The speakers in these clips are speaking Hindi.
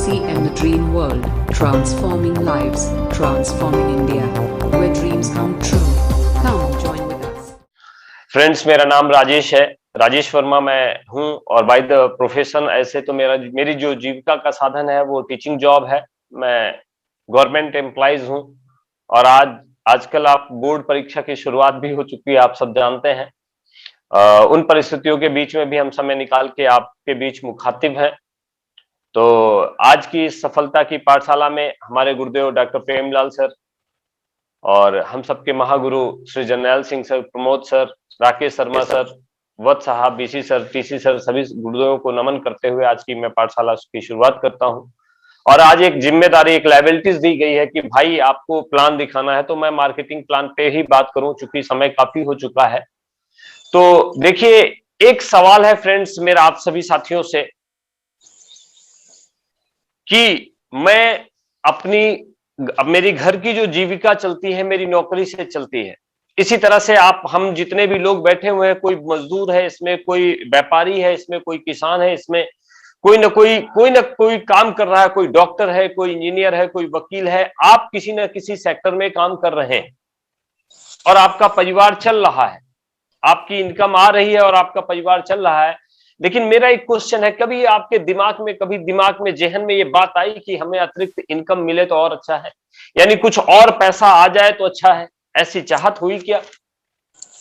TCM The Dream World, transforming lives, transforming India, where dreams come true. Come join with us. Friends, मेरा नाम राजेश है, राजेश वर्मा मैं हूं और बाय द प्रोफेशन ऐसे तो मेरी जो जीविका का साधन है वो टीचिंग जॉब है। मैं गवर्नमेंट एम्प्लॉइज हूं और आजकल आप बोर्ड परीक्षा की शुरुआत भी हो चुकी है, आप सब जानते हैं। उन परिस्थितियों के बीच में भी हम समय निकाल के आपके बीच मुखातिब हैं। तो आज की इस सफलता की पाठशाला में हमारे गुरुदेव डॉक्टर प्रेमलाल सर और हम सबके महागुरु Shri Jarnail Singh sir, Pramod sir, Rakesh Sharma sir, Vats साहब, बीसी सर, टीसी सर, सभी गुरुदेवों को नमन करते हुए आज की मैं पाठशाला की शुरुआत करता हूं। और आज एक जिम्मेदारी, एक लायबिलिटीज दी गई है कि भाई आपको प्लान दिखाना है, तो मैं मार्केटिंग प्लान पे ही बात करूं चूंकि समय काफी हो चुका है। तो देखिए, एक सवाल है फ्रेंड्स मेरा आप सभी साथियों से कि मैं अब मेरी घर की जो जीविका चलती है मेरी नौकरी से चलती है। इसी तरह से हम जितने भी लोग बैठे हुए हैं, कोई मजदूर है इसमें, कोई व्यापारी है इसमें, कोई किसान है इसमें, कोई ना कोई काम कर रहा है, कोई डॉक्टर है, कोई इंजीनियर है, कोई वकील है। आप किसी न किसी सेक्टर में काम कर रहे हैं और आपका परिवार चल रहा है, आपकी इनकम आ रही है और आपका परिवार चल रहा है। लेकिन मेरा एक क्वेश्चन है, कभी आपके दिमाग में जेहन में ये बात आई कि हमें अतिरिक्त इनकम मिले तो और अच्छा है, यानी कुछ और पैसा आ जाए तो अच्छा है, ऐसी चाहत हुई क्या?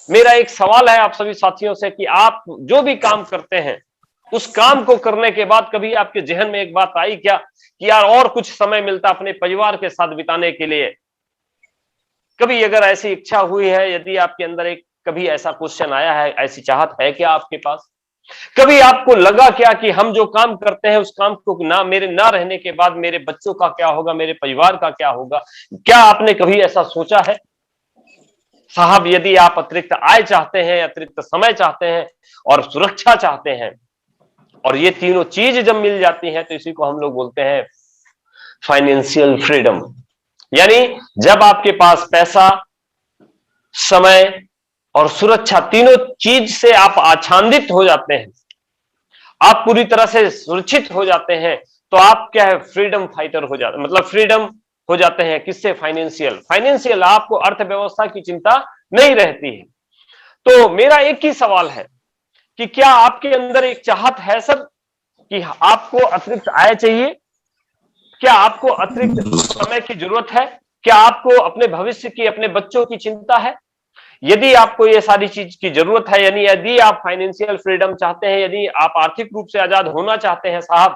मेरा एक सवाल है आप सभी साथियों से कि आप जो भी काम करते हैं उस काम को करने के बाद कभी आपके जेहन में एक बात आई क्या कि यार और कुछ समय मिलता अपने परिवार के साथ बिताने के लिए? कभी अगर ऐसी इच्छा हुई है, यदि आपके अंदर कभी ऐसा क्वेश्चन आया है, ऐसी चाहत है क्या आपके पास? कभी आपको लगा क्या कि हम जो काम करते हैं उस काम को मेरे ना रहने के बाद मेरे बच्चों का क्या होगा, मेरे परिवार का क्या होगा? क्या आपने कभी ऐसा सोचा है? साहब, यदि आप अतिरिक्त आय चाहते हैं, अतिरिक्त समय चाहते हैं और सुरक्षा चाहते हैं, और ये तीनों चीज जब मिल जाती हैं तो इसी को हम लोग बोलते हैं फाइनेंशियल फ्रीडम। यानी जब आपके पास पैसा, समय और सुरक्षा, तीनों चीज से आप आच्छादित हो जाते हैं, आप पूरी तरह से सुरक्षित हो जाते हैं, तो आप क्या है, फ्रीडम फाइटर हो जाते, मतलब फ्रीडम हो जाते हैं। किससे? फाइनेंशियल आपको अर्थव्यवस्था की चिंता नहीं रहती है। तो मेरा एक ही सवाल है कि क्या आपके अंदर एक चाहत है सर कि आपको अतिरिक्त आय चाहिए? क्या आपको अतिरिक्त समय की जरूरत है? क्या आपको अपने भविष्य की, अपने बच्चों की चिंता है? यदि आपको ये सारी चीज की जरूरत है, यानी यदि आप फाइनेंशियल फ्रीडम चाहते हैं, यदि आप आर्थिक रूप से आजाद होना चाहते हैं साहब,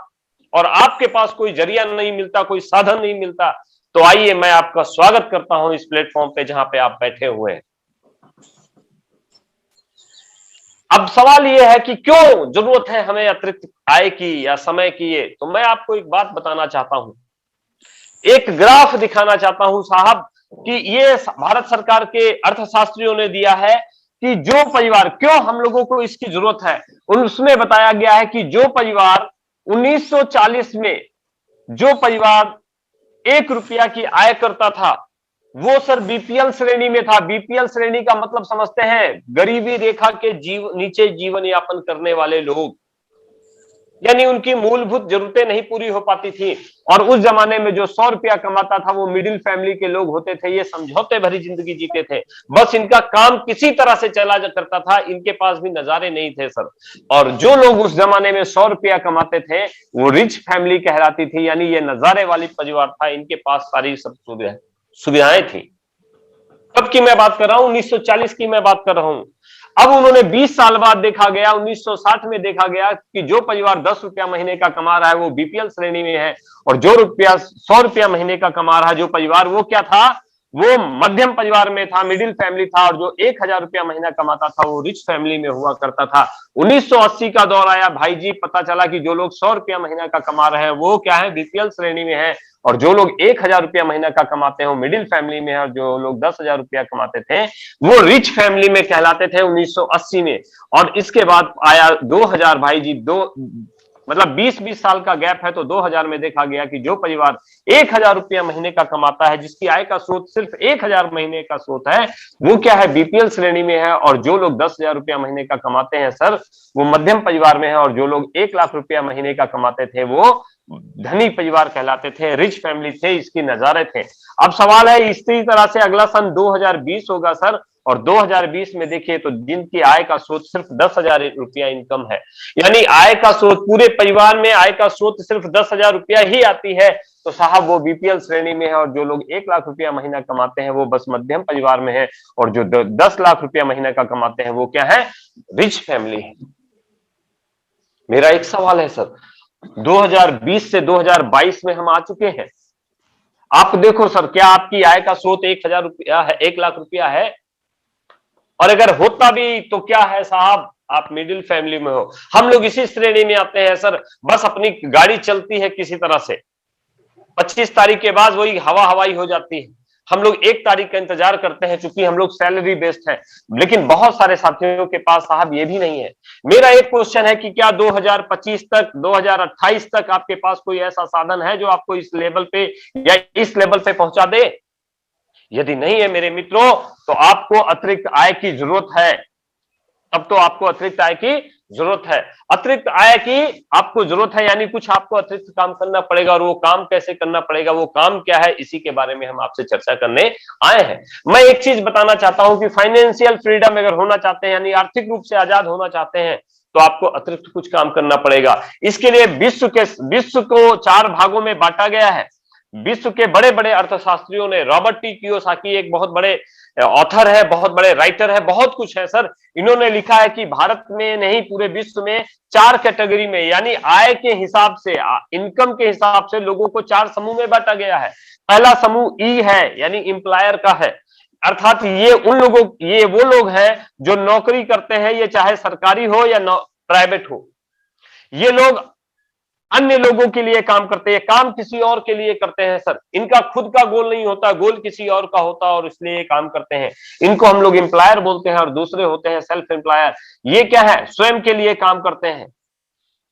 और आपके पास कोई जरिया नहीं मिलता, कोई साधन नहीं मिलता, तो आइए मैं आपका स्वागत करता हूं इस प्लेटफॉर्म पे जहां पे आप बैठे हुए हैं। अब सवाल यह है कि क्यों जरूरत है हमें अतिरिक्त आय की या समय की? ये तो मैं आपको एक बात बताना चाहता हूं, एक ग्राफ दिखाना चाहता हूं साहब, कि ये भारत सरकार के अर्थशास्त्रियों ने दिया है कि जो परिवार, क्यों हम लोगों को इसकी जरूरत है, उसमें बताया गया है कि जो परिवार 1940 में जो परिवार 1 रुपया की आय करता था वो सर बीपीएल श्रेणी में था। बीपीएल श्रेणी का मतलब समझते हैं, गरीबी रेखा के नीचे जीवन यापन करने वाले लोग, यानी उनकी मूलभूत जरूरतें नहीं पूरी हो पाती थी। और उस जमाने में जो 100 रुपया कमाता था वो मिडिल फैमिली के लोग होते थे, ये समझौते भरी जिंदगी जीते थे, बस इनका काम किसी तरह से चला करता था, इनके पास भी नजारे नहीं थे सर। और जो लोग उस जमाने में 100 रुपया कमाते थे वो रिच फैमिली कहलाती थी, यानी ये नजारे वाली परिवार था, इनके पास सारी सब सुविधाएं थी। कब की मैं बात कर रहा हूं? 1940 की मैं बात कर रहा हूं। अब उन्होंने 20 साल बाद देखा गया, 1960 में देखा गया कि जो परिवार 10 रुपया महीने का कमा रहा है वो बीपीएल श्रेणी में है, और जो 100 रुपया महीने का कमा रहा है जो परिवार, वो क्या था, वो मध्यम परिवार में था, मिडिल फैमिली था, और जो 1000 रुपया महीना कमाता था वो रिच फैमिली में हुआ करता था। 1980 का दौर आया भाई जी, पता चला कि जो लोग 100 रुपया महीना का कमा रहे हैं वो क्या है, बीपीएल श्रेणी में है, और जो लोग 1000 रुपया महीना का कमाते हैं वो मिडिल फैमिली में है, और जो लोग 10,000 रुपया कमाते थे वो रिच फैमिली में कहलाते थे 1980 में। और इसके बाद आया 2000 भाई जी, मतलब 20-20 साल का गैप है, तो 2000 में देखा गया कि जो परिवार 1000 रुपया महीने का कमाता है, जिसकी आय का स्रोत सिर्फ 1000 महीने का स्रोत है, वो क्या है, बीपीएल श्रेणी में है। और जो लोग 10,000 रुपया महीने का कमाते हैं सर, वो मध्यम परिवार में है, और जो लोग 1 लाख रुपया महीने का कमाते थे वो धनी परिवार कहलाते थे, रिच फैमिली थे, इसकी नजारे थे। अब सवाल है इसी तरह से अगला सन 2020 होगा सर, और 2020 में देखिए तो जिनकी आय का स्रोत सिर्फ 10,000 रुपया इनकम है, यानी आय का स्रोत पूरे परिवार में आय का स्रोत सिर्फ 10,000 रुपया ही आती है, तो साहब वो बीपीएल श्रेणी में है। और जो लोग 1 लाख रुपया महीना कमाते हैं वो बस मध्यम परिवार में है, और जो 10 लाख रुपया महीना का कमाते हैं वो क्या है, रिच फैमिली है। मेरा एक सवाल है सर, 2020 से 2022 में हम आ चुके हैं। आप देखो सर, क्या आपकी आय का स्रोत 1,000 रुपया है, 1 लाख रुपया है? और अगर होता भी तो क्या है साहब, आप मिडिल फैमिली में हो। हम लोग इसी श्रेणी में आते हैं सर, बस अपनी गाड़ी चलती है किसी तरह से, 25 तारीख के बाद वही हवा हवाई हो जाती है। हम लोग 1 तारीख का इंतजार करते हैं, चूंकि हम लोग सैलरी बेस्ड हैं। लेकिन बहुत सारे साथियों के पास साहब ये भी नहीं है। मेरा एक क्वेश्चन है कि क्या 2025 तक, 2028 तक आपके पास कोई ऐसा साधन है जो आपको इस लेवल पे या इस लेवल पे पहुंचा दे? यदि नहीं है मेरे मित्रों, तो आपको अतिरिक्त आय की जरूरत है। तब तो आपको अतिरिक्त आय की जरूरत है, अतिरिक्त आय की आपको जरूरत है, यानी कुछ आपको अतिरिक्त काम करना पड़ेगा। और वो काम कैसे करना पड़ेगा, वो काम क्या है, इसी के बारे में हम आपसे चर्चा करने आए हैं। मैं एक चीज बताना चाहता हूं कि फाइनेंशियल फ्रीडम अगर होना चाहते हैं, यानी आर्थिक रूप से आजाद होना चाहते हैं, तो आपको अतिरिक्त कुछ काम करना पड़ेगा। इसके लिए विश्व को 4 भागों में बांटा गया है। विश्व के बड़े बड़े अर्थशास्त्रियों ने, रॉबर्ट टी कियोसाकी एक बहुत बड़े ऑथर है, बहुत बड़े राइटर है, बहुत कुछ है सर, इन्होंने लिखा है कि भारत में नहीं पूरे विश्व में 4 कैटेगरी में, यानी आय के हिसाब से, इनकम के हिसाब से लोगों को 4 समूह में बांटा गया है। पहला समूह ई है, यानी एम्प्लॉयर का है, अर्थात ये वो लोग हैं जो नौकरी करते हैं, ये चाहे सरकारी हो या प्राइवेट हो। ये लोग अन्य लोगों के लिए काम करते हैं, काम किसी और के लिए करते हैं सर। इनका खुद का गोल नहीं होता, गोल किसी और का होता, और इसलिए ये काम करते हैं। इनको हम लोग एम्प्लॉयर बोलते हैं, और दूसरे होते हैं सेल्फ एम्प्लॉयर। ये क्या है, स्वयं के लिए काम करते हैं,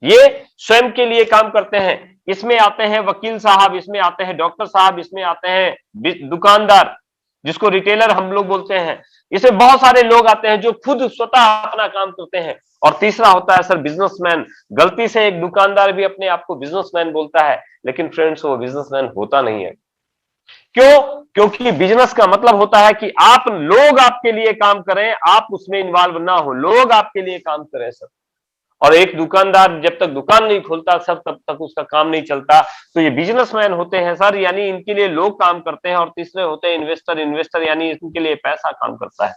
ये स्वयं के लिए काम करते हैं। इसमें आते हैं वकील साहब, इसमें आते हैं डॉक्टर साहब, इसमें आते हैं दुकानदार, जिसको रिटेलर हम लोग बोलते हैं। इसमें बहुत सारे लोग आते हैं जो खुद स्वतः अपना काम करते हैं। और तीसरा होता है सर बिजनेसमैन। गलती से एक दुकानदार भी अपने आप को बिजनेसमैन बोलता है, लेकिन फ्रेंड्स वो बिजनेसमैन होता नहीं है। क्यों? क्योंकि बिजनेस का मतलब होता है कि लोग आपके लिए काम करें, आप उसमें इन्वॉल्व ना हो, लोग आपके लिए काम करें सर। और एक दुकानदार जब तक दुकान नहीं खोलता सर, तब तक उसका काम नहीं चलता। तो ये बिजनेसमैन होते हैं सर, यानी इनके लिए लोग काम करते हैं। और तीसरे होते हैं इन्वेस्टर, यानी इनके लिए पैसा काम करता है,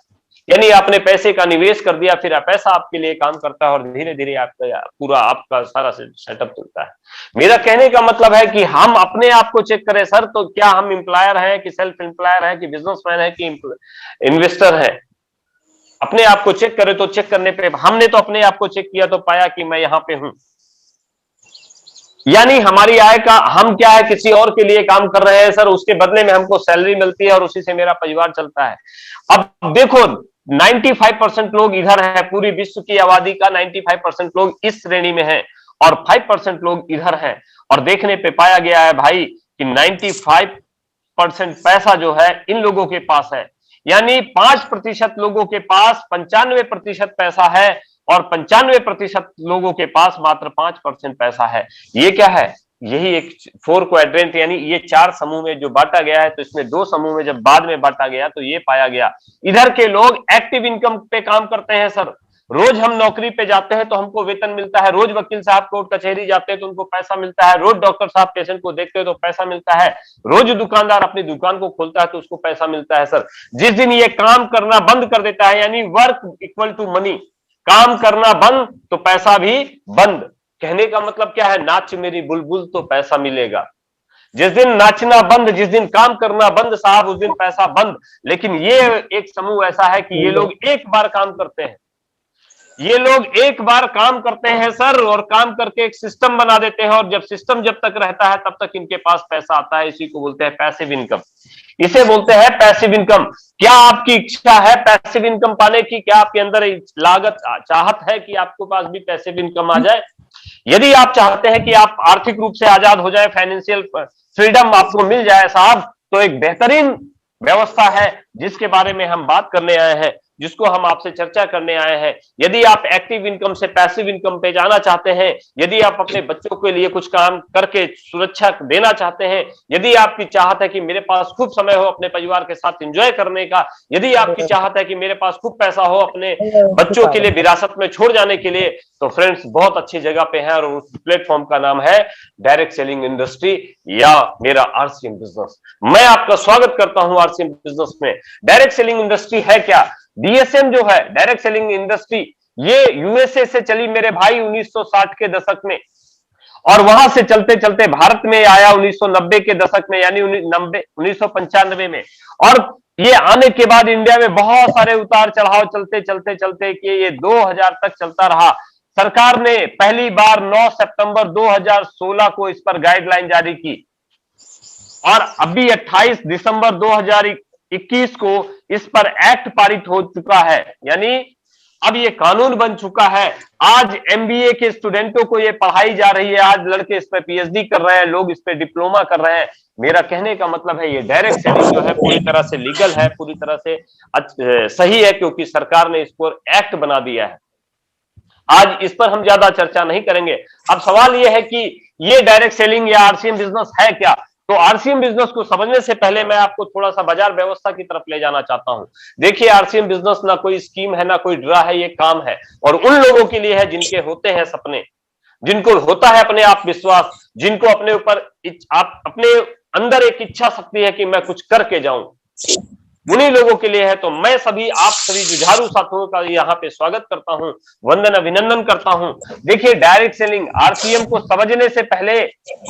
यानी आपने पैसे का निवेश कर दिया, फिर पैसा आपके लिए काम करता है, और धीरे धीरे आपका पूरा आपका सारा सेटअप चलता है। मेरा कहने का मतलब है कि हम अपने आप को चेक करें सर, तो क्या हम एम्प्लॉयर हैं कि सेल्फ एम्प्लॉयर है कि बिजनेसमैन है कि इन्वेस्टर है? अपने आप को चेक करें, तो चेक करने पे हमने तो अपने आप को चेक किया तो पाया कि मैं यहां पे हूं, यानी हमारी आय का, हम क्या है, किसी और के लिए काम कर रहे हैं सर, उसके बदले में हमको सैलरी मिलती है, और उसी से मेरा परिवार चलता है। अब देखो 95% लोग इधर है, पूरी विश्व की आबादी का 95% लोग इस श्रेणी में हैं, और 5% लोग इधर हैं। और देखने पे पाया गया है भाई कि 95% पैसा जो है इन लोगों के पास है, यानी 5% लोगों के पास 95% पैसा है, और 95% लोगों के पास मात्र 5% पैसा है। ये क्या है, यही एक 4 क्वाड्रेंट, यानी ये 4 समूह में जो बांटा गया है। तो इसमें 2 समूह में जब बाद में बांटा गया तो ये पाया गया, इधर के लोग एक्टिव इनकम पे काम करते हैं सर। रोज हम नौकरी पे जाते हैं तो हमको वेतन मिलता है, रोज वकील साहब कोर्ट कचहरी जाते हैं तो उनको पैसा मिलता है, रोज डॉक्टर साहब पेशेंट को देखते हैं तो पैसा मिलता है, रोज दुकानदार अपनी दुकान को खोलता है तो उसको पैसा मिलता है सर। जिस दिन ये काम करना बंद कर देता है, यानी वर्क इक्वल टू मनी, काम करना बंद तो पैसा भी बंद। कहने का मतलब क्या है, नाच मेरी बुलबुल तो पैसा मिलेगा। जिस दिन नाचना बंद, जिस दिन काम करना बंद साहब, उस दिन पैसा बंद। लेकिन ये एक समूह ऐसा है कि ये लोग एक बार काम करते हैं, ये लोग एक बार काम करते हैं सर, और काम करके एक सिस्टम बना देते हैं, और जब सिस्टम जब तक रहता है तब तक इनके पास पैसा आता है। इसी को बोलते हैं पैसिव इनकम, इसे बोलते हैं पैसिव इनकम। क्या आपकी इच्छा है पैसिव इनकम पाने की? क्या आपके अंदर लागत चाहत है कि आपके पास भी पैसिव इनकम आ जाए? यदि आप चाहते हैं कि आप आर्थिक रूप से आजाद हो जाए, फाइनेंशियल फ्रीडम आपको मिल जाए साहब, तो एक बेहतरीन व्यवस्था है जिसके बारे में हम बात करने आए हैं। जिसको हम आपसे चर्चा करने आए हैं। यदि आप एक्टिव इनकम से पैसिव इनकम पे जाना चाहते हैं, यदि आप अपने बच्चों के लिए कुछ काम करके सुरक्षा देना चाहते हैं, यदि आपकी चाहत है कि मेरे पास खूब समय हो अपने परिवार के साथ एंजॉय करने का, यदि आपकी चाहत है कि मेरे पास खूब पैसा हो अपने बच्चों के लिए विरासत में छोड़ जाने के लिए, तो फ्रेंड्स बहुत अच्छी जगह पे है और उस प्लेटफॉर्म का नाम है डायरेक्ट सेलिंग इंडस्ट्री या मेरा आरसीएम बिजनेस। मैं आपका स्वागत करता हूं आरसीएम बिजनेस में। डायरेक्ट सेलिंग इंडस्ट्री है क्या? डीएसएम जो है डायरेक्ट सेलिंग इंडस्ट्री, ये यूएसए से चली मेरे भाई 1960 के दशक में, और वहां से चलते चलते भारत में आया 1990 के दशक में, यानी 1995 में। और ये आने के बाद इंडिया में बहुत सारे उतार चढ़ाव चलते चलते चलते कि ये 2000 तक चलता रहा। सरकार ने पहली बार 9 सितंबर 2016 को इस पर गाइडलाइन जारी की और अभी 28 दिसंबर 2021 को इस पर एक्ट पारित हो चुका है, यानी अब ये कानून बन चुका है। आज एमबीए के स्टूडेंटों को ये पढ़ाई जा रही है, आज लड़के इस पर पीएचडी कर रहे हैं, लोग इस पर डिप्लोमा कर रहे हैं। मेरा कहने का मतलब है ये डायरेक्ट सेलिंग जो है पूरी तरह से लीगल है, पूरी तरह से सही है, क्योंकि सरकार ने इसको एक्ट बना दिया है। आज इस पर हम ज्यादा चर्चा नहीं करेंगे। अब सवाल यह है कि ये डायरेक्ट सेलिंग या आरसीएम बिजनेस है क्या? तो आरसीएम बिजनेस को समझने से पहले मैं आपको थोड़ा सा बाजार व्यवस्था की तरफ ले जाना चाहता हूं। देखिए, आरसीएम बिजनेस ना कोई स्कीम है, ना कोई ड्रा है, ये काम है और उन लोगों के लिए है जिनके होते हैं सपने, जिनको होता है अपने आप विश्वास, जिनको अपने ऊपर आप अपने अंदर एक इच्छा शक्ति है कि मैं कुछ करके जाऊं, उन्हीं लोगों के लिए है। तो मैं आप सभी जुझारू साथियों का यहाँ पे स्वागत करता हूं, वंदन अभिनंदन करता हूं। देखिए, डायरेक्ट सेलिंग आरसीएम को समझने से पहले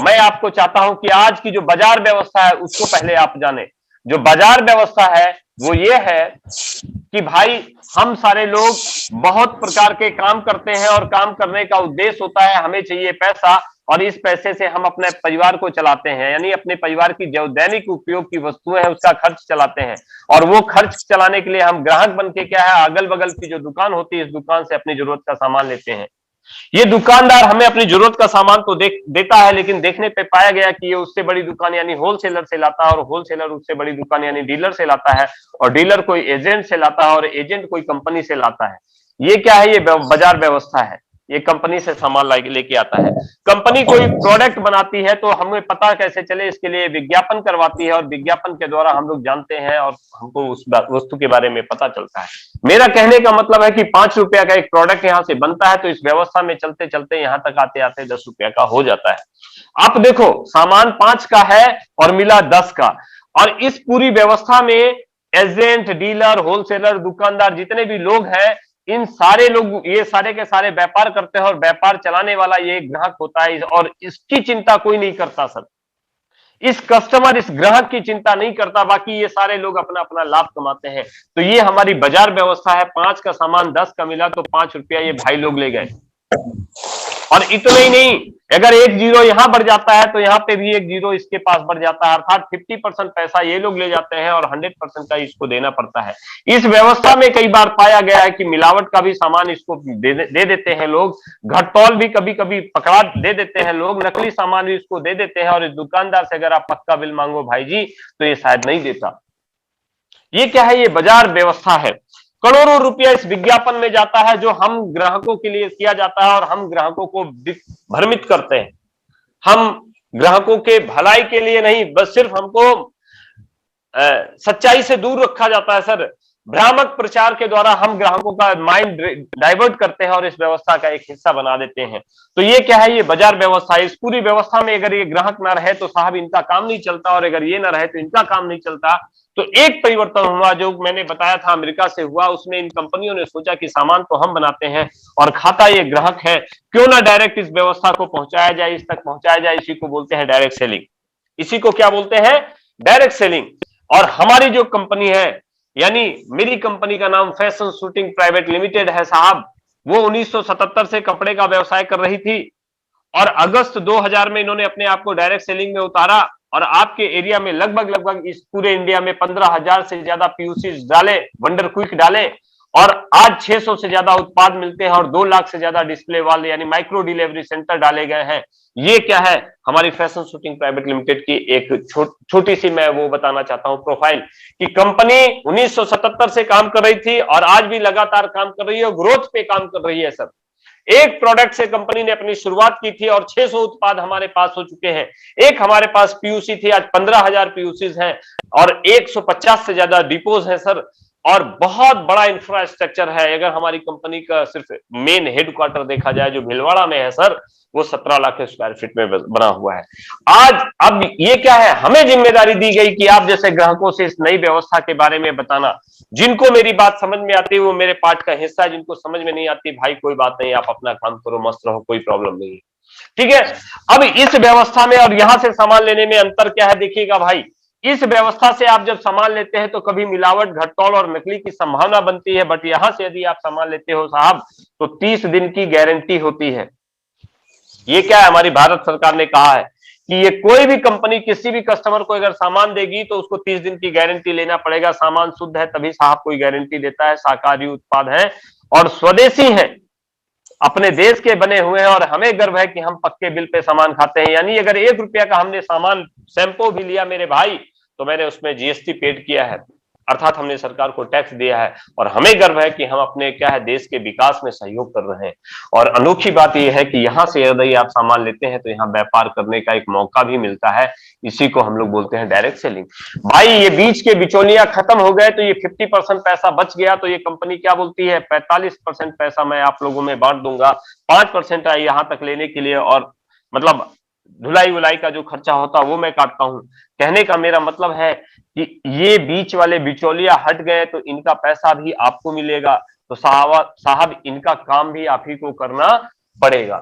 मैं आपको चाहता हूं कि आज की जो बाजार व्यवस्था है उसको पहले आप जाने। जो बाजार व्यवस्था है वो ये है कि भाई हम सारे लोग बहुत प्रकार के काम करते हैं और काम करने का उद्देश्य होता है हमें चाहिए पैसा, और इस पैसे से हम अपने परिवार को चलाते हैं, यानी अपने परिवार की जो दैनिक उपयोग की वस्तुएं हैं उसका खर्च चलाते हैं। और वो खर्च चलाने के लिए हम ग्राहक बन के क्या है, अगल बगल की जो दुकान होती है इस दुकान से अपनी जरूरत का सामान लेते हैं। ये दुकानदार हमें अपनी जरूरत का सामान तो देता है, लेकिन देखने पे पाया गया कि ये उससे बड़ी दुकान यानी होलसेलर से लाता है, और होलसेलर उससे बड़ी दुकान यानी डीलर से लाता है, और डीलर कोई एजेंट से लाता है, और एजेंट कोई कंपनी से लाता है। ये क्या है? ये बाजार व्यवस्था है। ये कंपनी से सामान लेके आता है। कंपनी कोई प्रोडक्ट बनाती है तो हमें पता कैसे चले, इसके लिए विज्ञापन करवाती है, और विज्ञापन के द्वारा हम लोग जानते हैं और हमको उस वस्तु के बारे में पता चलता है। मेरा कहने का मतलब है कि 5 रुपया का एक प्रोडक्ट यहाँ से बनता है, तो इस व्यवस्था में चलते चलते यहाँ तक आते आते 10 रुपया का हो जाता है। आप देखो, सामान 5 का है और मिला 10 का, और इस पूरी व्यवस्था में एजेंट, डीलर, होलसेलर, दुकानदार, जितने भी लोग हैं, इन सारे लोग ये सारे के सारे व्यापार करते हैं, और व्यापार चलाने वाला ये ग्राहक होता है, और इसकी चिंता कोई नहीं करता सर। इस कस्टमर, इस ग्राहक की चिंता नहीं करता, बाकी ये सारे लोग अपना अपना लाभ कमाते हैं। तो ये हमारी बाजार व्यवस्था है। 5 का सामान 10 का मिला तो 5 रुपया ये भाई लोग ले गए। और इतना ही नहीं, अगर 1 जीरो यहां बढ़ जाता है तो यहाँ पे भी 1 जीरो इसके पास बढ़ जाता है, अर्थात 50% पैसा ये लोग ले जाते हैं और 100% का इसको देना पड़ता है। इस व्यवस्था में कई बार पाया गया है कि मिलावट का भी सामान इसको दे देते हैं लोग, घटतौल भी कभी कभी पकड़ा दे देते हैं लोग, नकली सामान भी इसको दे देते हैं, और इस दुकानदार से अगर आप पक्का बिल मांगो भाई जी तो ये शायद नहीं देता। ये क्या है? ये बाजार व्यवस्था है। करोड़ों रुपया इस विज्ञापन में जाता है जो हम ग्राहकों के लिए किया जाता है, और हम ग्राहकों को भ्रमित करते हैं। हम ग्राहकों के भलाई के लिए नहीं, बस सिर्फ हमको सच्चाई से दूर रखा जाता है सर। भ्रामक प्रचार के द्वारा हम ग्राहकों का माइंड डाइवर्ट करते हैं और इस व्यवस्था का एक हिस्सा बना देते हैं। तो ये क्या है? ये बाजार व्यवस्था है। इस पूरी व्यवस्था में अगर ये ग्राहक ना रहे तो साहब इनका काम नहीं चलता, और अगर ये ना रहे तो इनका काम नहीं चलता। तो एक परिवर्तन हुआ जो मैंने बताया था अमेरिका से हुआ, उसमें इन कंपनियों ने सोचा कि सामान तो हम बनाते हैं और खाता ये ग्राहक है, क्यों ना डायरेक्ट इस व्यवस्था को पहुंचाया जाए, इस तक पहुंचाया जाए। इसी को बोलते हैं डायरेक्ट सेलिंग। इसी को क्या बोलते हैं? Direct selling. और हमारी जो कंपनी है, यानी मेरी कंपनी का नाम फैशन शूटिंग प्राइवेट लिमिटेड है साहब, वो 1977 से कपड़े का व्यवसाय कर रही थी, और अगस्त 2000 में इन्होंने अपने आप को डायरेक्ट सेलिंग में उतारा, और आपके एरिया में लगभग इस पूरे इंडिया में 15,000 से ज्यादा पीयूसी डाले, वंडर क्विक डाले, और आज 600 से ज्यादा उत्पाद मिलते हैं और 2 लाख से ज्यादा डिस्प्ले वाले यानी माइक्रो डिलीवरी सेंटर डाले गए हैं। ये क्या है, हमारी फैशन शूटिंग प्राइवेट लिमिटेड की एक छोटी सी मैं वो बताना चाहता हूं प्रोफाइल कि कंपनी 1977 से काम कर रही थी और आज भी लगातार काम कर रही है और ग्रोथ पे काम कर रही है सर। एक प्रोडक्ट से कंपनी ने अपनी शुरुआत की थी और 600 उत्पाद हमारे पास हो चुके हैं। एक हमारे पास पीयूसी थी, आज 15,000 पीयूसी हैं और 150 से ज्यादा डिपोज हैं सर। और बहुत बड़ा इंफ्रास्ट्रक्चर है। अगर हमारी कंपनी का सिर्फ मेन हेडक्वार्टर देखा जाए जो भीलवाड़ा में है सर, वो 17 लाख स्क्वायर फीट में बना हुआ है। आज अब ये क्या है, हमें जिम्मेदारी दी गई कि आप जैसे ग्राहकों से इस नई व्यवस्था के बारे में बताना। जिनको मेरी बात समझ में आती है वो मेरे पार्ट का हिस्सा है, जिनको समझ में नहीं आती भाई कोई बात नहीं, आप अपना काम करो, मस्त रहो, कोई प्रॉब्लम नहीं है, ठीक है। अब इस व्यवस्था में और यहां से सामान लेने में अंतर क्या है देखिएगा भाई। इस व्यवस्था से आप जब सामान लेते हैं तो कभी मिलावट, घटतौल और नकली की संभावना बनती है, बट यहां से यदि आप सामान लेते हो साहब तो 30 दिन की गारंटी होती है। ये क्या है, हमारी भारत सरकार ने कहा है कि ये कोई भी कंपनी किसी भी कस्टमर को अगर सामान देगी तो उसको 30 दिन की गारंटी लेना पड़ेगा। सामान शुद्ध है तभी साहब कोई गारंटी देता है, शाकाहारी उत्पाद है और स्वदेशी है, अपने देश के बने हुए हैं और हमें गर्व है कि हम पक्के बिल पे सामान खाते हैं। यानी अगर 1 रुपया का हमने सामान शैंपू भी लिया मेरे भाई तो मैंने उसमें जीएसटी पेड किया है, अर्थात हमने सरकार को टैक्स दिया है और हमें गर्व है कि हम अपने क्या है देश के विकास में सहयोग कर रहे हैं। और अनोखी बात यह है कि यहां से यदि आप सामान लेते हैं तो यहाँ व्यापार करने का एक मौका भी मिलता है। इसी को हम लोग बोलते हैं डायरेक्ट सेलिंग। भाई ये बीच के बिचौलिया खत्म हो गए तो ये 50% पैसा बच गया तो ये कंपनी क्या बोलती है 45% पैसा मैं आप लोगों में बांट दूंगा, 5% यहां तक लेने के लिए और मतलब धुलाई वुलाई का जो खर्चा होता वो मैं काटता हूं। कहने का मेरा मतलब है कि ये बीच वाले बिचौलिया हट गए तो इनका पैसा भी आपको मिलेगा, तो साहब इनका काम भी आप ही को करना पड़ेगा।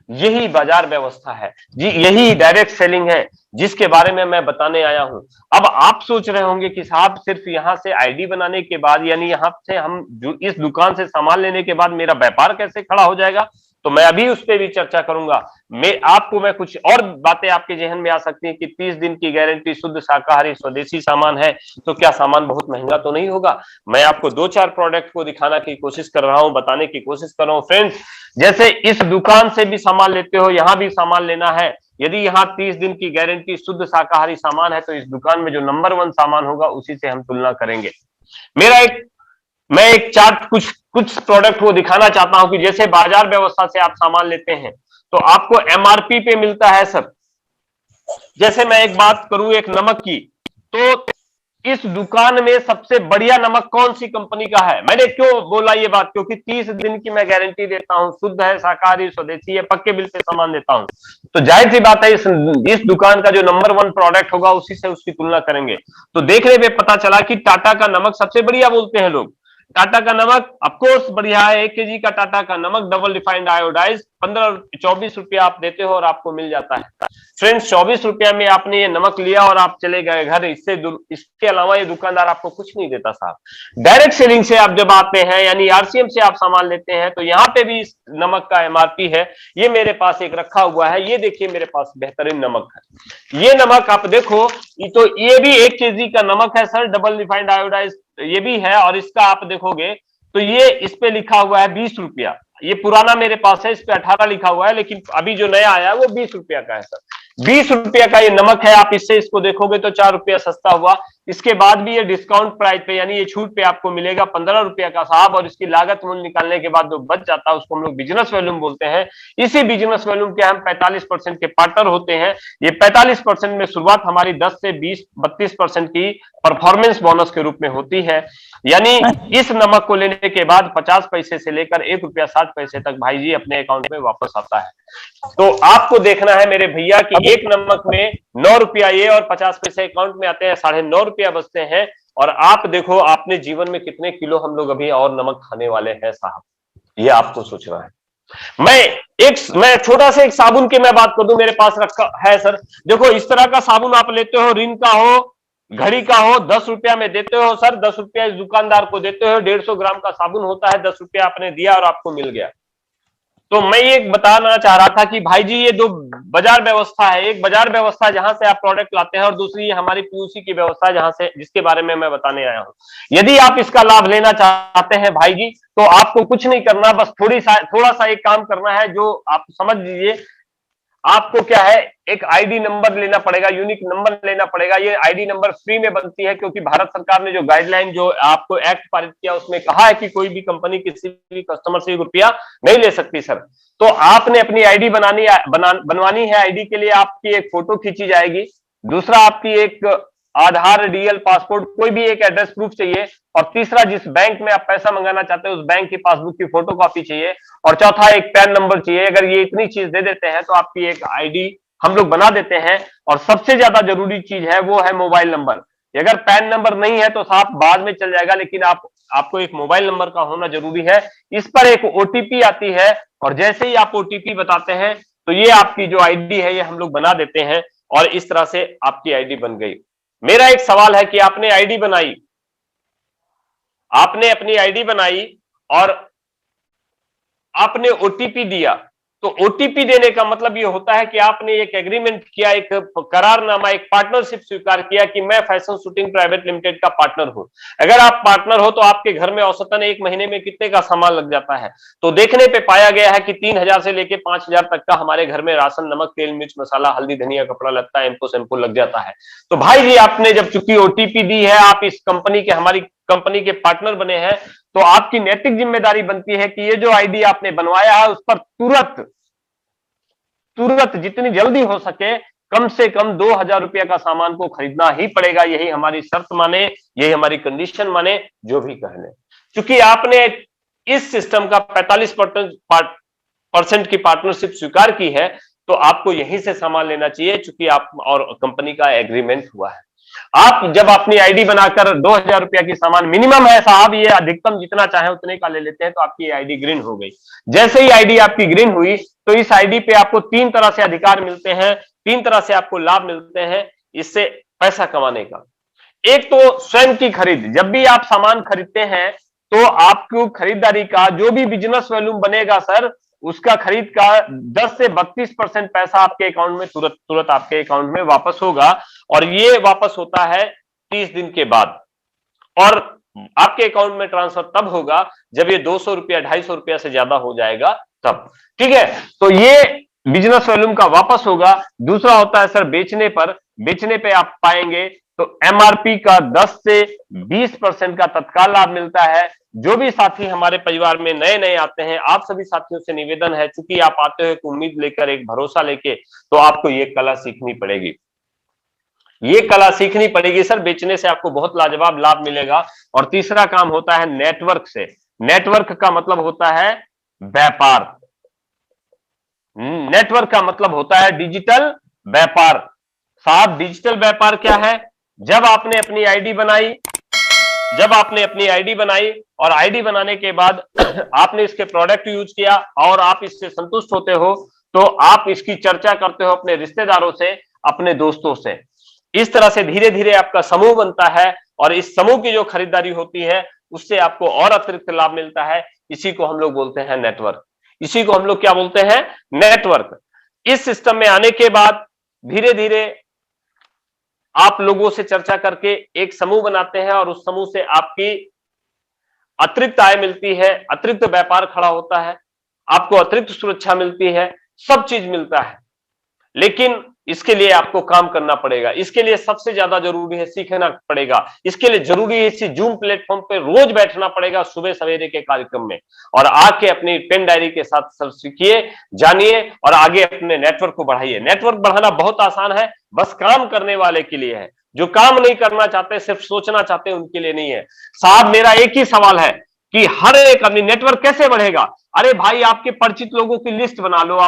यही बाजार व्यवस्था है जी, यही डायरेक्ट सेलिंग है जिसके बारे में मैं बताने आया हूं। अब आप सोच रहे होंगे कि साहब सिर्फ यहां से आईडी बनाने के बाद यानी यहां से हम जो इस दुकान से सामान लेने के बाद मेरा व्यापार कैसे खड़ा हो जाएगा, तो मैं अभी उस पर भी चर्चा करूंगा। मैं कुछ और बातें आपके जहन में आ सकती हैं कि 30 दिन की गारंटी, शुद्ध शाकाहारी स्वदेशी सामान है तो क्या सामान बहुत महंगा तो नहीं होगा। मैं आपको 2-4 प्रोडक्ट को दिखाने की कोशिश कर रहा हूं, बताने की कोशिश कर रहा हूं फ्रेंड्स। जैसे इस दुकान से भी सामान लेते हो, यहां भी सामान लेना है, यदि यहाँ 30 दिन की गारंटी शुद्ध शाकाहारी सामान है तो इस दुकान में जो नंबर 1 सामान होगा उसी से हम तुलना करेंगे। मैं एक चार्ट कुछ प्रोडक्ट को दिखाना चाहता हूं कि जैसे बाजार व्यवस्था से आप सामान लेते हैं तो आपको एमआरपी पे मिलता है सब। जैसे मैं एक बात करूं एक नमक की, तो इस दुकान में सबसे बढ़िया नमक कौन सी कंपनी का है। मैंने क्यों बोला ये बात, क्योंकि 30 दिन की मैं गारंटी देता हूं, शुद्ध है, शाकाहारी, स्वदेशी है, पक्के बिल पे सामान देता हूं, तो जाहिर सी बात है इस दुकान का जो नंबर 1 प्रोडक्ट होगा उसी से उसकी तुलना करेंगे। तो देखने में पता चला कि टाटा का नमक सबसे बढ़िया बोलते हैं लोग। टाटा का नमक ऑफकोर्स बढ़िया है। 1 केजी का टाटा का नमक डबल रिफाइंड आयोडाइज 24 रुपया आप देते हो और आपको मिल जाता है। फ्रेंड्स 24 रुपया में आपने ये नमक लिया और आप चले गए घर, इसके अलावा ये दुकानदार आपको कुछ नहीं देता साहब। डायरेक्ट सेलिंग से आप जब आते हैं यानी आरसीएम से आप सामान लेते हैं तो यहाँ पे भी इस नमक का एमआरपी है। ये मेरे पास एक रखा हुआ है, ये देखिए मेरे पास बेहतरीन नमक है। ये नमक आप देखो, तो ये भी 1 केजी का नमक है सर, डबल रिफाइंड आयोडाइज ये भी है और इसका आप देखोगे तो ये इस पे लिखा हुआ है 20 रुपया। ये पुराना मेरे पास है, इस पे 18 लिखा हुआ है, लेकिन अभी जो नया आया है वो 20 रुपया का है सर। 20 रुपया का ये नमक है। आप इससे इसको देखोगे तो 4 रुपया सस्ता हुआ। इसके बाद भी ये डिस्काउंट प्राइस पे यानी ये छूट पे आपको मिलेगा 15 रुपया का साहब। और इसकी लागत मूल्य निकालने के बाद जो बच जाता है उसको हम लोग बिजनेस वॉल्यूम बोलते हैं। इसी बिजनेस वॉल्यूम के हम 45% के पार्टनर होते हैं। ये 45% में शुरुआत हमारी 10 से 20-32% की परफॉर्मेंस बोनस के रूप में होती है। यानी इस नमक को लेने के बाद 50 पैसे से लेकर 1 रुपया 60 पैसे तक भाई जी अपने अकाउंट में वापस आता है। तो आपको देखना है मेरे भैया कि एक नमक में 9 रुपया ये और 50 पैसे अकाउंट में आते हैं, 9.5 रुपया बचते हैं। और आप देखो आपने जीवन में कितने किलो हम लोग अभी और नमक खाने वाले हैं साहब, ये आपको सोचना है। मैं छोटा सा एक साबुन की मैं बात कर दूं, मेरे पास रखा है सर। देखो इस तरह का साबुन आप लेते हो, रिन का हो, घड़ी का हो, 10 रुपया में देते हो सर। 10 रुपया इस दुकानदार को देते हो। 150 ग्राम का साबुन होता है, 10 रुपया आपने दिया और आपको मिल गया। तो मैं ये बताना चाह रहा था कि भाई जी ये जो बाजार व्यवस्था है, एक बाजार व्यवस्था जहां से आप प्रोडक्ट लाते हैं और दूसरी ये हमारी पीयूसी की व्यवस्था जहां से, जिसके बारे में मैं बताने आया हूं। यदि आप इसका लाभ लेना चाहते हैं भाई जी, तो आपको कुछ नहीं करना, बस थोड़ा सा एक काम करना है, जो आप समझ लीजिए। आपको क्या है, एक आईडी नंबर लेना पड़ेगा, यूनिक नंबर लेना पड़ेगा। ये आईडी नंबर फ्री में बनती है, क्योंकि भारत सरकार ने जो गाइडलाइन, जो आपको एक्ट पारित किया, उसमें कहा है कि कोई भी कंपनी किसी भी कस्टमर से रुपया नहीं ले सकती सर। तो आपने अपनी आईडी बनवानी है। आईडी के लिए आपकी एक फोटो खींची जाएगी, दूसरा आपकी एक आधार, डीएल, पासपोर्ट, कोई भी एक एड्रेस प्रूफ चाहिए, और तीसरा जिस बैंक में आप पैसा मंगाना चाहते हैं उस बैंक की पासबुक की फोटो कॉपी चाहिए, और चौथा एक पैन नंबर चाहिए। अगर ये इतनी चीज दे देते हैं तो आपकी एक आईडी हम लोग बना देते हैं। और सबसे ज्यादा जरूरी चीज है वो है मोबाइल नंबर। अगर पैन नंबर नहीं है तो साफ बाद में चल जाएगा, लेकिन आपको एक मोबाइल नंबर का होना जरूरी है। इस पर एक ओटीपी आती है, और जैसे ही आप ओटीपी बताते हैं तो ये आपकी जो आईडी है ये हम लोग बना देते हैं, और इस तरह से आपकी आईडी बन गई। मेरा एक सवाल है कि आपने आईडी बनाई, आपने अपनी आईडी बनाई और आपने ओटीपी दिया, तो ओटीपी देने का मतलब ये होता है कि आपने एक एग्रीमेंट किया, एक करारनामा, एक पार्टनरशिप स्वीकार किया कि मैं फैशन शूटिंग प्राइवेट लिमिटेड का पार्टनर हूं। अगर आप पार्टनर हो तो आपके घर में औसतन एक महीने में कितने का सामान लग जाता है? तो देखने पे पाया गया है कि 3,000 से लेके 5,000 तक का हमारे घर में राशन, नमक, तेल, मिर्च, मसाला, हल्दी, धनिया, कपड़ा लत्ता, एम्पो शैम्पू लग जाता है। तो भाई जी, आपने जब चूंकि ओटीपी दी है, आप इस कंपनी के, हमारी कंपनी के पार्टनर बने हैं, तो आपकी नैतिक जिम्मेदारी बनती है कि ये जो आईडी आपने बनवाया है उस पर तुरंत जितनी जल्दी हो सके कम से कम 2,000 रुपया का सामान को खरीदना ही पड़ेगा। यही हमारी शर्त माने, यही हमारी कंडीशन माने, जो भी कहने। क्योंकि आपने इस सिस्टम का 45% की पार्टनरशिप स्वीकार की है, तो आपको यहीं से सामान लेना चाहिए, चूंकि आप और कंपनी का एग्रीमेंट हुआ है। आप जब अपनी आईडी बनाकर 2,000 रुपया की सामान, मिनिमम है साहब, ये अधिकतम जितना चाहे उतने का ले लेते हैं, तो आपकी आईडी ग्रीन हो गई। जैसे ही आईडी आपकी ग्रीन हुई, तो इस आईडी पे आपको 3 तरह से अधिकार मिलते हैं, 3 तरह से आपको लाभ मिलते हैं इससे पैसा कमाने का। एक तो स्वयं की खरीद, जब भी आप सामान खरीदते हैं तो आपको खरीदारी का जो भी बिजनेस वॉल्यूम बनेगा सर, उसका खरीद का 10 से 32% पैसा आपके अकाउंट में तुरंत आपके अकाउंट में वापस होगा, और ये वापस होता है 30 दिन के बाद। और आपके अकाउंट में ट्रांसफर तब होगा जब ये 200 रुपया, 250 रुपया से ज्यादा हो जाएगा तब। ठीक है, तो ये बिजनेस वॉल्यूम का वापस होगा। दूसरा होता है सर बेचने पर। बेचने पे आप पाएंगे तो एमआरपी का 10 से 20% का तत्काल लाभ मिलता है। जो भी साथी हमारे परिवार में नए नए आते हैं, आप सभी साथियों से निवेदन है, चूंकि आप आते हो एक उम्मीद लेकर, एक भरोसा लेके, तो आपको ये कला सीखनी पड़ेगी। ये कला सीखनी पड़ेगी सर, बेचने से आपको बहुत लाजवाब लाभ मिलेगा। और तीसरा काम होता है नेटवर्क से। नेटवर्क का मतलब होता है व्यापार। नेटवर्क का मतलब होता है डिजिटल व्यापार। साहब, डिजिटल व्यापार क्या है? जब आपने अपनी आईडी बनाई और आईडी बनाने के बाद आपने इसके प्रोडक्ट यूज किया और आप इससे संतुष्ट होते हो, तो आप इसकी चर्चा करते हो अपने रिश्तेदारों से, अपने दोस्तों से। इस तरह से धीरे धीरे आपका समूह बनता है, और इस समूह की जो खरीदारी होती है उससे आपको और अतिरिक्त लाभ मिलता है। इसी को हम लोग बोलते हैं नेटवर्क। इसी को हम लोग क्या बोलते हैं? नेटवर्क। इस सिस्टम में आने के बाद धीरे धीरे आप लोगों से चर्चा करके एक समूह बनाते हैं, और उस समूह से आपकी अतिरिक्त आय मिलती है, अतिरिक्त व्यापार खड़ा होता है, आपको अतिरिक्त सुरक्षा मिलती है, सब चीज मिलता है। लेकिन इसके लिए आपको काम करना पड़ेगा। इसके लिए सबसे ज्यादा जरूरी है सीखना पड़ेगा। इसके लिए जरूरी है इसी जूम प्लेटफॉर्म पे रोज बैठना पड़ेगा सुबह सवेरे के कार्यक्रम में, और आके अपनी पेन डायरी के साथ सब सीखिए, जानिए, और आगे अपने नेटवर्क को बढ़ाइए। नेटवर्क बढ़ाना बहुत आसान है, बस काम करने वाले के लिए है। जो काम नहीं करना चाहते, सिर्फ सोचना चाहते हैं, उनके लिए नहीं है। साहब, मेरा एक ही सवाल है कि हर एक आदमी नेटवर्क कैसे बढ़ेगा? अरे भाई, आपके परिचित लोगों की लिस्ट बना लो।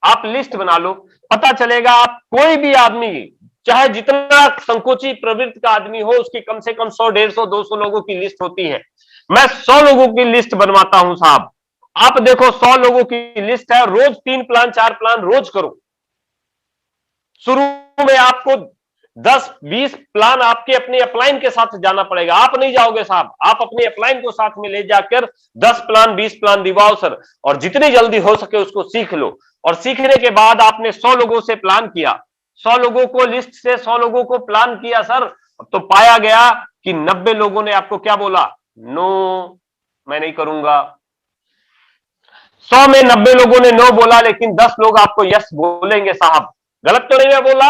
आप लिस्ट बना लो, पता चलेगा आप कोई भी आदमी, चाहे जितना संकोची प्रवृत्ति का आदमी हो, उसकी कम से कम 100, 150, 200 लोगों की लिस्ट होती है। मैं 100 लोगों की लिस्ट बनवाता हूं साहब। आप देखो, 100 लोगों की लिस्ट है, रोज 3 प्लान 4 प्लान रोज करो। शुरू में आपको 10-20 प्लान आपके अपने अपलाइन के साथ जाना पड़ेगा। आप नहीं जाओगे साहब, आप अपने अपलाइन को साथ में ले जाकर 10 प्लान 20 प्लान दिवाओ सर, और जितनी जल्दी हो सके उसको सीख लो। और सीखने के बाद आपने 100 लोगों से प्लान किया, 100 लोगों को लिस्ट से 100 लोगों को प्लान किया सर, तो पाया गया कि 90 लोगों ने आपको क्या बोला, नो मैं नहीं करूंगा। 100 में 90 लोगों ने नो बोला, लेकिन 10 लोग आपको यस बोलेंगे साहब। गलत तो नहीं मैं बोला?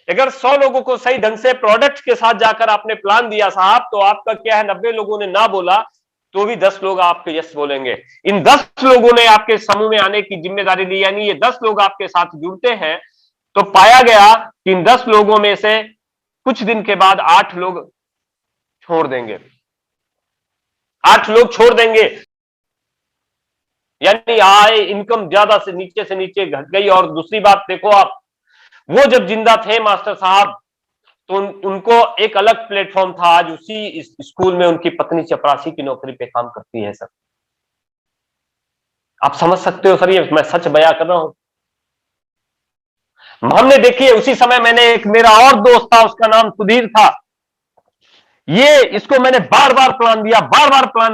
अगर 100 लोगों को सही ढंग से प्रोडक्ट के साथ जाकर आपने प्लान दिया साहब, तो आपका क्या है, 90 लोगों ने ना बोला तो भी 10 लोग आपके यस बोलेंगे। इन 10 लोगों ने आपके समूह में आने की जिम्मेदारी ली, यानी ये 10 लोग आपके साथ जुड़ते हैं, तो पाया गया कि इन 10 लोगों में से कुछ दिन के बाद 8 लोग छोड़ देंगे, 8 लोग छोड़ देंगे, यानी आय इनकम ज्यादा से नीचे घट गई। और दूसरी बात देखो आप, वो जब जिंदा थे मास्टर साहब, तो उनको एक अलग प्लेटफॉर्म था, आज उसी स्कूल में उनकी पत्नी चपरासी की नौकरी पे काम करती है सर। आप समझ सकते हो सर, ये मैं सच बयां कर रहा हूं। हमने देखिए उसी समय मैंने एक मेरा और दोस्त था, उसका नाम सुधीर था, ये इसको मैंने बार बार प्लान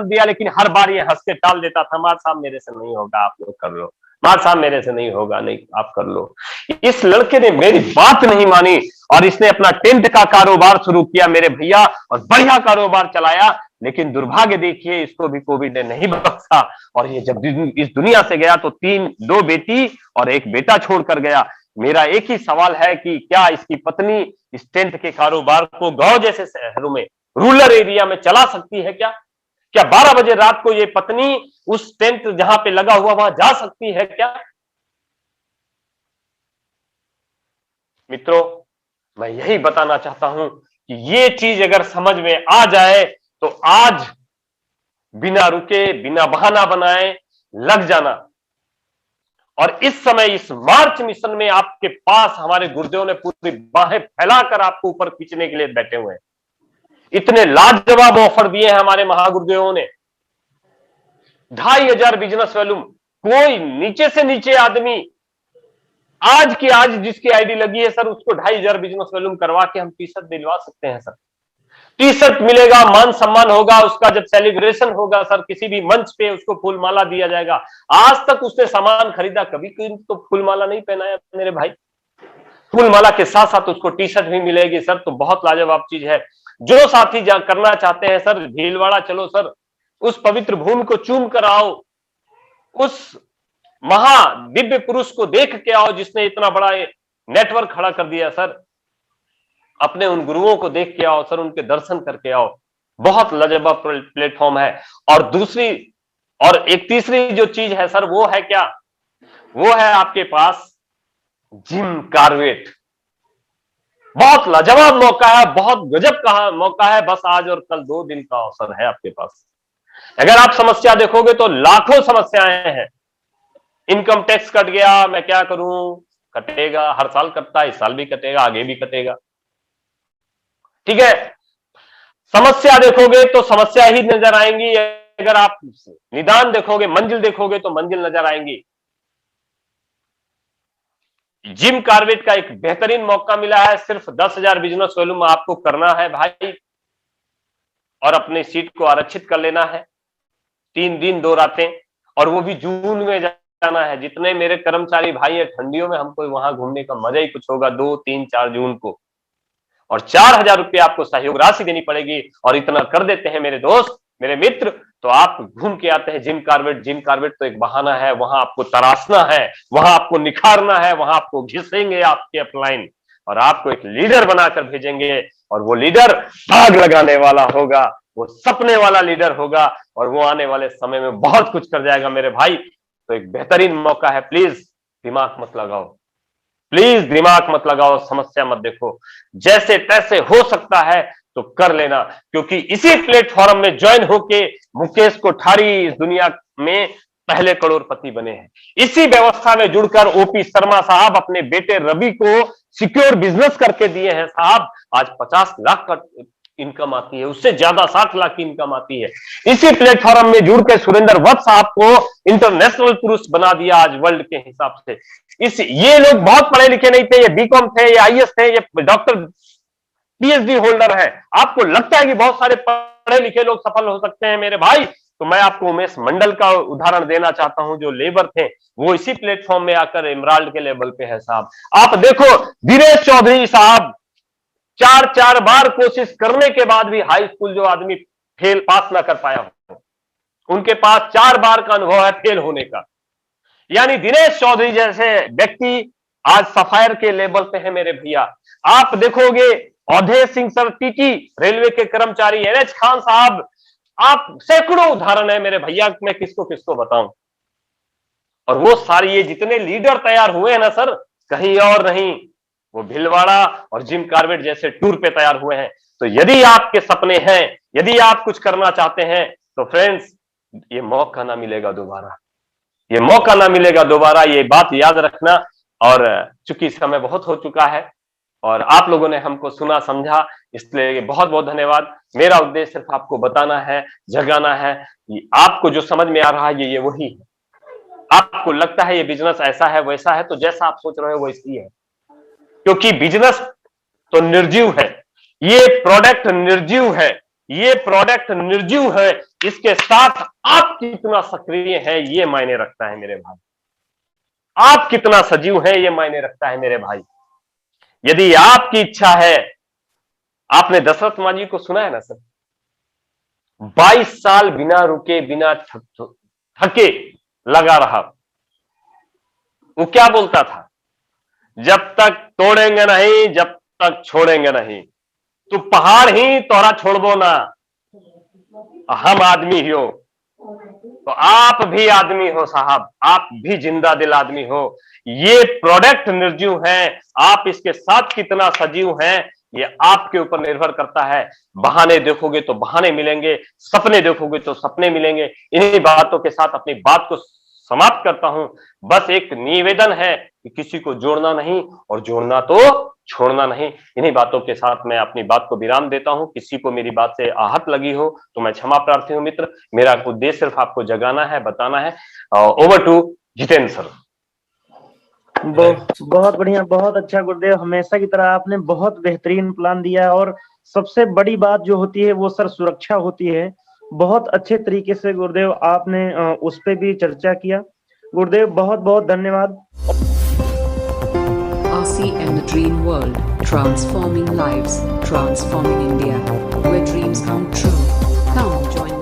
दिया, लेकिन हर बार ये हंस के टाल देता था, मार साहब मेरे से नहीं होगा, आप लोग कर लो, मार साहब मेरे से नहीं होगा, नहीं आप कर लो। इस लड़के ने मेरी बात नहीं मानी और इसने अपना टेंट का कारोबार शुरू किया मेरे भैया, और बढ़िया कारोबार चलाया। लेकिन दुर्भाग्य देखिए, इसको भी कोविड ने नहीं बख्शा, और ये जब इस दुनिया से गया तो 2 बेटी और 1 बेटा छोड़कर गया। मेरा एक ही सवाल है कि क्या इसकी पत्नी इस टेंट के कारोबार को गांव जैसे शहरों में, रूरल एरिया में चला सकती है क्या? क्या 12 बजे रात को ये पत्नी उस टेंट जहां पे लगा हुआ वहां जा सकती है क्या? मित्रों, मैं यही बताना चाहता हूं कि ये चीज अगर समझ में आ जाए तो आज बिना रुके, बिना बहाना बनाए लग जाना। और इस समय इस मार्च मिशन में आपके पास हमारे गुरुदेव ने पूरी बाहें फैलाकर आपको ऊपर खींचने के लिए बैठे हुए हैं। इतने लाजवाब ऑफर दिए हैं हमारे महागुरुदेवों ने। 2500 बिजनेस वॉल्यूम, कोई नीचे से नीचे आदमी आज की आज जिसकी आईडी लगी है सर, उसको 2500 बिजनेस वॉल्यूम करवा के हम टी शर्ट दिलवा सकते हैं सर। टी शर्ट मिलेगा, मान सम्मान होगा उसका, जब सेलिब्रेशन होगा सर किसी भी मंच पे उसको फूलमाला दिया जाएगा। आज तक उसने सामान खरीदा, कभी तो फूलमाला नहीं पहनाया मेरे भाई। फूलमाला के साथ साथ उसको टी शर्ट भी मिलेगी सर, तो बहुत लाजवाब चीज है। जो साथी करना चाहते हैं सर, भीलवाड़ा चलो सर, उस पवित्र भूमि को चूम कर आओ, उस महा दिव्य पुरुष को देख के आओ जिसने इतना बड़ा नेटवर्क खड़ा कर दिया सर। अपने उन गुरुओं को देख के आओ सर, उनके दर्शन करके आओ। बहुत लाजवाब प्लेटफॉर्म है। और दूसरी और एक तीसरी जो चीज है सर, वो है क्या, वो है आपके पास जिम कार्बेट। बहुत लाजवाब मौका है, बहुत गजब का मौका है। बस आज और कल 2 दिन का अवसर है आपके पास। अगर आप समस्या देखोगे तो लाखों समस्याएं हैं। इनकम टैक्स कट गया, मैं क्या करूं, कटेगा, हर साल कटता है, इस साल भी कटेगा, आगे भी कटेगा, ठीक है। समस्या देखोगे तो समस्या ही नजर आएंगी, अगर आप निदान देखोगे, मंजिल देखोगे तो मंजिल नजर आएंगी। जिम कार्बेट का एक बेहतरीन मौका मिला है। सिर्फ 10,000 बिजनेस वॉल्यूम आपको करना है भाई, और अपनी सीट को आरक्षित कर लेना है। 3 दिन 2 रातें, और वो भी जून में जाना है। जितने मेरे कर्मचारी भाई है, ठंडियों में हमको वहां घूमने का मजा ही कुछ होगा, 2, 3, 4 जून को। और 4,000 रुपये आपको सहयोग राशि देनी पड़ेगी। और इतना कर देते हैं मेरे दोस्त, मेरे मित्र, तो आप घूम के आते हैं जिम कार्बेट। जिम कार्बेट तो एक बहाना है, वहां आपको तराशना है, वहां आपको निखारना है, वहां आपको घिसेंगे आपके अपलाइन, और आपको एक लीडर बनाकर भेजेंगे। और वो लीडर आग लगाने वाला होगा, वो सपने वाला लीडर होगा, और वो आने वाले समय में बहुत कुछ कर जाएगा मेरे भाई। तो एक बेहतरीन मौका है, प्लीज दिमाग मत लगाओ, प्लीज दिमाग मत लगाओ, समस्या मत देखो, जैसे तैसे हो सकता है तो कर लेना। क्योंकि इसी प्लेटफॉर्म में ज्वाइन होके मुकेश कोठारी इस दुनिया में पहले करोड़पति बने हैं। इसी व्यवस्था में जुड़कर ओपी शर्मा साहब अपने बेटे रवि को सिक्योर बिजनेस करके दिए हैं साहब। आज 50 लाख का इनकम आती है, उससे ज्यादा 60 लाख की इनकम आती है। इसी प्लेटफॉर्म में जुड़कर सुरेंद्र वत्स साहब को इंटरनेशनल पुरुष बना दिया आज वर्ल्ड के हिसाब से। ये लोग बहुत पढ़े लिखे नहीं थे, ये बीकॉम थे, ये आईएएस थे, ये डॉक्टर पीएचडी होल्डर है। आपको लगता है कि बहुत सारे पढ़े लिखे लोग सफल हो सकते हैं मेरे भाई, तो मैं आपको उमेश मंडल का उदाहरण देना चाहता हूं, जो लेबर थे वो इसी प्लेटफॉर्म में आकर एमराल्ड के लेवल पे है साहब। आप देखो दिनेश चौधरी साहब 4 बार कोशिश करने के बाद भी हाई स्कूल जो आदमी फेल पास ना कर पाया हो, उनके पास 4 बार का अनुभव है फेल होने का। यानी दिनेश चौधरी जैसे व्यक्ति आज सफायर के लेवल पे है मेरे भैया। आप देखोगे Awadhesh Singh sir TT, railway के कर्मचारी एनएच खान साहब, आप सैकड़ों उदाहरण है मेरे भैया, मैं किसको किसको बताऊं। और वो सारे ये जितने लीडर तैयार हुए हैं ना सर, कहीं और नहीं, वो भीलवाड़ा और जिम कॉर्बेट जैसे टूर पे तैयार हुए हैं। तो यदि आपके सपने हैं, यदि आप कुछ करना चाहते हैं, तो फ्रेंड्स ये मौका ना मिलेगा दोबारा, ये मौका ना मिलेगा दोबारा, ये बात याद रखना। और चूंकि समय बहुत हो चुका है और आप लोगों ने हमको सुना समझा, इसलिए बहुत बहुत धन्यवाद। मेरा उद्देश्य सिर्फ आपको बताना है, जगाना है। आपको जो समझ में आ रहा है ये वही है। आपको लगता है ये बिजनेस ऐसा है वैसा है, तो जैसा आप सोच रहे हो वैसी है, क्योंकि बिजनेस तो निर्जीव है, ये प्रोडक्ट निर्जीव है, ये प्रोडक्ट निर्जीव है। इसके साथ आप कितना सक्रिय है ये मायने रखता है मेरे भाई, आप कितना सजीव है ये मायने रखता है मेरे भाई। यदि आपकी इच्छा है, आपने दशरथ मांझी को सुना है ना सर, 22 साल बिना रुके बिना थके लगा रहा। वो क्या बोलता था, जब तक तोड़ेंगे नहीं, जब तक छोड़ेंगे नहीं, तू पहाड़ ही तोरा छोड़बो ना, हम आदमी ही हो। तो आप भी आदमी हो साहब, आप भी जिंदा दिल आदमी हो। ये प्रोडक्ट निर्जीव है, आप इसके साथ कितना सजीव हैं ये आपके ऊपर निर्भर करता है। बहाने देखोगे तो बहाने मिलेंगे, सपने देखोगे तो सपने मिलेंगे। इन्हीं बातों के साथ अपनी बात को समाप्त करता हूं। बस एक निवेदन है कि किसी को जोड़ना नहीं और जोड़ना तो छोड़ना नहीं। इन्हीं बातों के साथ मैं अपनी बात को विराम देता हूं। किसी को मेरी बात से आहत लगी हो तो मैं क्षमा प्रार्थी हूं मित्र। मेरा उद्देश्य सिर्फ आपको जगाना है, बताना है। Over to Jitendra sir. बहुत बढ़िया, बहुत अच्छा गुरुदेव, हमेशा की तरह आपने बहुत बेहतरीन प्लान दिया है। और सबसे बड़ी बात जो होती है वो सर सुरक्षा होती है। बहुत अच्छे तरीके से गुरुदेव आपने उस पे भी चर्चा किया। गुरुदेव बहुत बहुत धन्यवाद। RCM The Dream World, transforming lives, transforming India, where dreams come true. Come join